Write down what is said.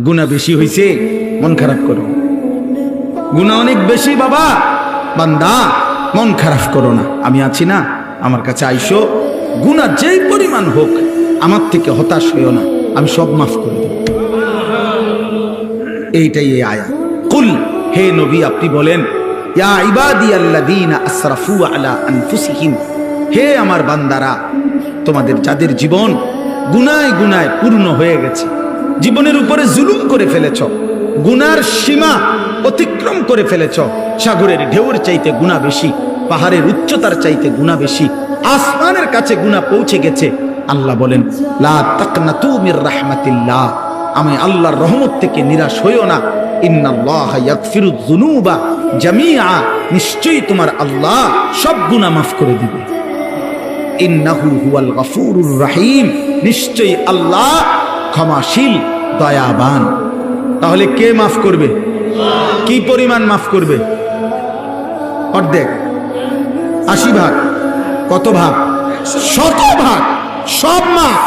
গুনাহ বেশি হইছে, মন খারাপ করো। গুনাহ অনেক বেশি বাবা, বান্দা মন খারাপ করো না। আমি আছি না, আমার কাছে আইসো, গুনাহ যেই পরিমাণ হোক আমার থেকে হতাশ হইও না, আমি সব মাফ করে দেব। এইটাই এই আয়াত। কুল, হে নবী আপনি বলেন, ইয়া ইবাদিয়াল্লাযীনা আসরাফু আলা আনফুসিহিম, হে আমার বান্দারা, তোমাদের যাদের জীবন গুনায় গুনায় পূর্ণ হয়ে গেছে, জীবনের উপরে জুলুম করে ফেলেছ, গুনার সীমা অতিক্রম করে ফেলেছ, সাগরের ঢেউর চাইতে গুনাহ বেশি, পাহাড়ের উচ্চতার চাইতে গুনাহ বেশি, আসমানের কাছে গুনাহ পৌঁছে গেছে। আল্লাহ বলেন, লা তাকনাতু মির রাহমাতিল্লাহ, আমি আল্লাহর রহমত থেকে নিরাশ হইও না। ইন্নাল্লাহা ইয়াগফিরুয যুনুবা জামিআ, নিশ্চয়ই তোমার আল্লাহ সব গুনাহ মাফ করে দিবে। ইন্নাহু হুয়াল গফুরুর রহিম, নিশ্চয়ই আল্লাহ ক্ষমাশীল দয়াবান। তাহলে কে মাফ করবে? কি পরিমাণ মাফ করবে? অর্ধেক, 80 ভাগ, কত ভাগ? 100 ভাগ, সব মাফ।